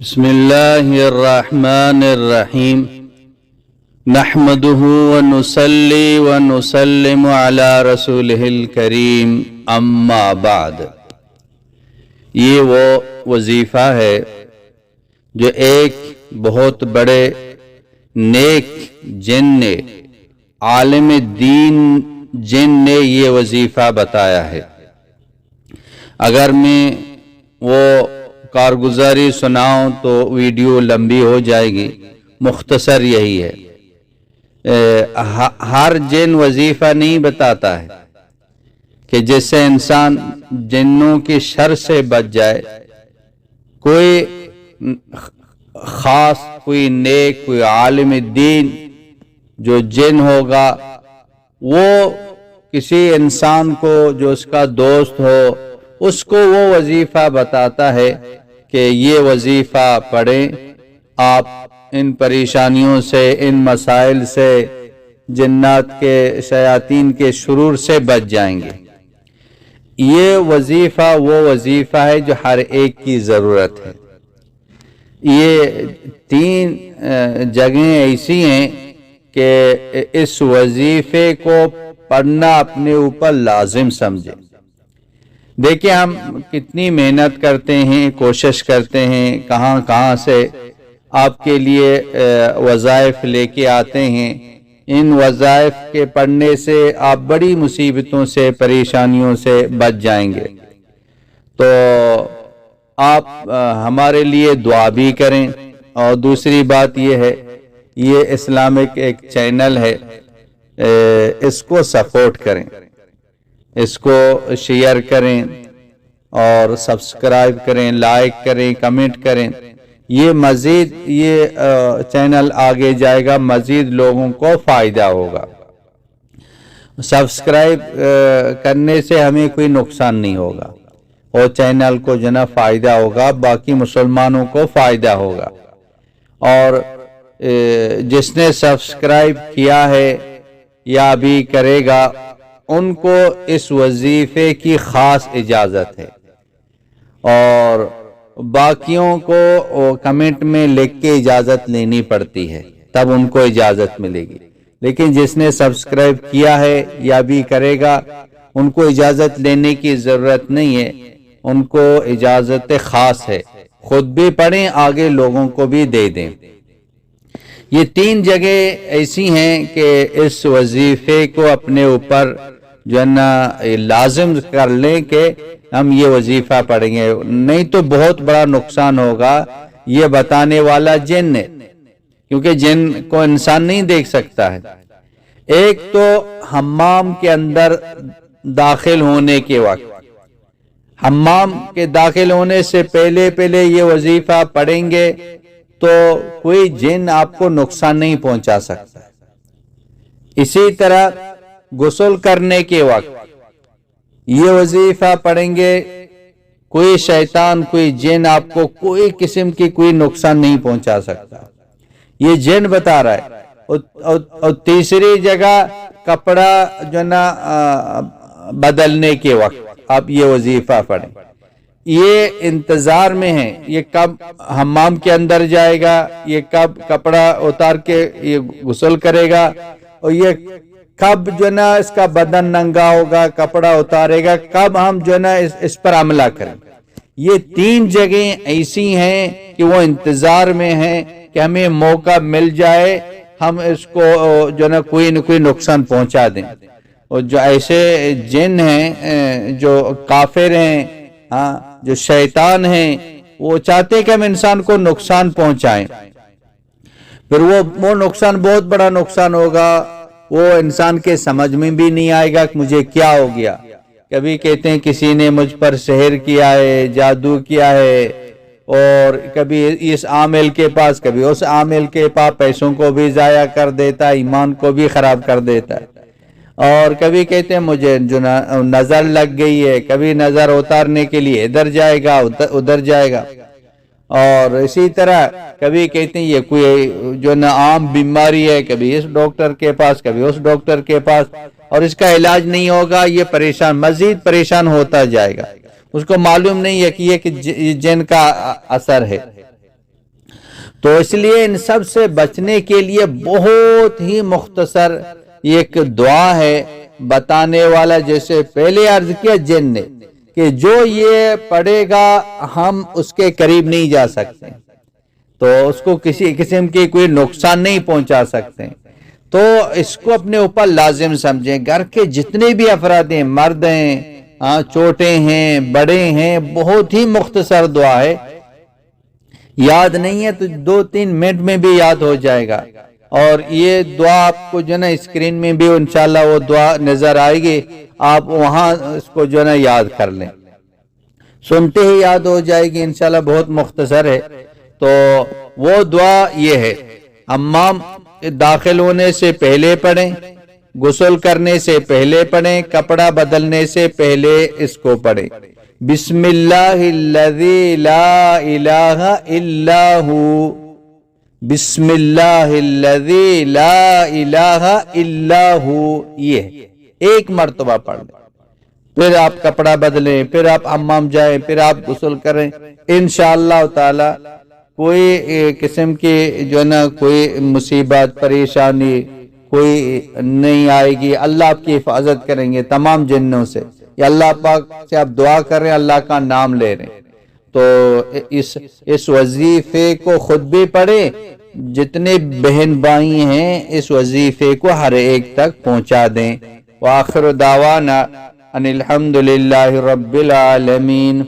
بسم اللہ الرحمن الرحیم نحمده ونصلی ونسلم علی رسولہ الکریم اما بعد۔ یہ وہ وظیفہ ہے جو ایک بہت بڑے نیک جن نے، عالم دین جن نے یہ وظیفہ بتایا ہے۔ اگر میں وہ کارگزاری سناؤں تو ویڈیو لمبی ہو جائے گی، مختصر یہی ہے۔ ہر جن وظیفہ نہیں بتاتا ہے کہ جس سے انسان جنوں کی شر سے بچ جائے۔ کوئی خاص، کوئی نیک، کوئی عالم دین جو جن ہوگا، وہ کسی انسان کو جو اس کا دوست ہو، اس کو وہ وظیفہ بتاتا ہے کہ یہ وظیفہ پڑھیں، آپ ان پریشانیوں سے، ان مسائل سے، جنات کے، شیاطین کے شرور سے بچ جائیں گے۔ یہ وظیفہ وہ وظیفہ ہے جو ہر ایک کی ضرورت ہے۔ یہ تین جگہیں ایسی ہیں کہ اس وظیفے کو پڑھنا اپنے اوپر لازم سمجھیں۔ دیکھیں ہم کتنی محنت کرتے ہیں، کوشش کرتے ہیں، کہاں کہاں سے آپ کے لیے وظائف لے کے آتے ہیں۔ ان وظائف کے پڑھنے سے آپ بڑی مصیبتوں سے، پریشانیوں سے بچ جائیں گے۔ تو آپ ہمارے لیے دعا بھی کریں۔ اور دوسری بات یہ ہے، یہ اسلامک ایک چینل ہے، اس کو سپورٹ کریں، اس کو شیئر کریں اور سبسکرائب کریں، لائک کریں، کمنٹ کریں۔ یہ مزید چینل آگے جائے گا، مزید لوگوں کو فائدہ ہوگا۔ سبسکرائب کرنے سے ہمیں کوئی نقصان نہیں ہوگا، اور چینل کو جو نا فائدہ ہوگا، باقی مسلمانوں کو فائدہ ہوگا۔ اور جس نے سبسکرائب کیا ہے یا بھی کرے گا، ان کو اس وظیفے کی خاص اجازت ہے، اور باقیوں کو کمنٹ میں لکھ کے اجازت لینی پڑتی ہے، تب ان کو اجازت ملے گی۔ لیکن جس نے سبسکرائب کیا ہے یا بھی کرے گا، ان کو اجازت لینے کی ضرورت نہیں ہے، ان کو اجازت خاص ہے۔ خود بھی پڑھیں، آگے لوگوں کو بھی دے دیں۔ یہ تین جگہ ایسی ہیں کہ اس وظیفے کو اپنے اوپر جو ہے نا لازم کر لیں کہ ہم یہ وظیفہ پڑھیں گے، نہیں تو بہت بڑا نقصان ہوگا۔ یہ بتانے والا جن ہے، کیونکہ جن کو انسان نہیں دیکھ سکتا ہے۔ ایک تو حمام کے اندر داخل ہونے کے وقت، حمام کے داخل ہونے سے پہلے یہ وظیفہ پڑھیں گے تو کوئی جن آپ کو نقصان نہیں پہنچا سکتا۔ اسی طرح غسل کرنے کے وقت یہ وظیفہ پڑھیں گے، کوئی شیطان، کوئی جن آپ کو کوئی قسم کی کوئی نقصان نہیں پہنچا سکتا۔ یہ جن بتا رہا ہے۔ اور تیسری جگہ کپڑا جو نا بدلنے کے وقت آپ یہ وظیفہ پڑھیں۔ یہ انتظار میں ہے، یہ کب حمام کے اندر جائے گا، یہ کب کپڑا اتار کے یہ غسل کرے گا، اور یہ کب جو نا اس کا بدن ننگا ہوگا، کپڑا اتارے گا، کب ہم جو نا اس پر عملہ کریں۔ یہ تین جگہیں ایسی ہیں کہ وہ انتظار میں ہیں کہ ہمیں موقع مل جائے، ہم اس کو جو نا کوئی نہ کوئی نقصان پہنچا دیں۔ اور جو ایسے جن ہیں جو کافر ہیں، جو شیطان ہیں، وہ چاہتے کہ ہم انسان کو نقصان پہنچائیں، پھر وہ نقصان بہت بڑا نقصان ہوگا۔ وہ انسان کے سمجھ میں بھی نہیں آئے گا کہ مجھے کیا ہو گیا۔ کبھی کہتے ہیں کسی نے مجھ پر سحر کیا ہے، جادو کیا ہے، اور کبھی اس عامل کے پاس، کبھی اس عامل کے پاس، پیسوں کو بھی ضائع کر دیتا ہے، ایمان کو بھی خراب کر دیتا ہے۔ اور کبھی کہتے ہیں مجھے جو نظر لگ گئی ہے، کبھی نظر اتارنے کے لیے ادھر جائے گا، ادھر جائے گا۔ اور اسی طرح کبھی کہتے ہیں یہ کوئی جو نا عام بیماری ہے، کبھی اس ڈاکٹر کے پاس، کبھی اس ڈاکٹر کے پاس، اور اس کا علاج نہیں ہوگا، یہ مزید پریشان ہوتا جائے گا۔ اس کو معلوم نہیں ہے کہ یہ جن کا اثر ہے۔ تو اس لیے ان سب سے بچنے کے لیے بہت ہی مختصر ایک دعا ہے بتانے والا، جیسے پہلے عرض کیا جن نے کہ جو یہ پڑھے گا ہم اس کے قریب نہیں جا سکتے، تو اس کو کسی قسم کی کوئی نقصان نہیں پہنچا سکتے، تو اس کو اپنے اوپر لازم سمجھیں۔ گھر کے جتنے بھی افراد ہیں، مرد ہیں، چھوٹے ہیں، بڑے ہیں، بہت ہی مختصر دعا ہے، یاد نہیں ہے تو 2-3 منٹ میں بھی یاد ہو جائے گا۔ اور یہ دعا آپ کو جو ہے نا اسکرین میں بھی انشاءاللہ وہ دعا نظر آئے گی، آپ وہاں اس کو جو ہے نا یاد کر لیں، سنتے ہی یاد ہو جائے گی انشاءاللہ، بہت مختصر ہے۔ تو وہ دعا یہ ہے، حمام داخل ہونے سے پہلے پڑھیں، غسل کرنے سے پہلے پڑھیں، کپڑا بدلنے سے پہلے اس کو پڑھیں۔ بسم اللہ الذی لا الہ الا ہو، بسم اللہ الذی لا الہ الا ہو، یہ ایک مرتبہ پڑھ لیں، پھر آپ کپڑا بدلیں، پھر آپ حمام جائیں، پھر آپ غسل کریں، انشاءاللہ تعالی کوئی قسم کی جو ہے نا کوئی مصیبت پریشانی کوئی نہیں آئے گی، اللہ آپ کی حفاظت کریں گے تمام جنوں سے۔ یا اللہ پاک سے آپ دعا کر رہے ہیں، اللہ کا نام لے رہے ہیں، تو اس وظیفے کو خود بھی پڑھیں، جتنے بہن بھائی ہیں اس وظیفے کو ہر ایک تک پہنچا دیں۔ وآخر دعوانا ان الحمد للہ رب العالمین۔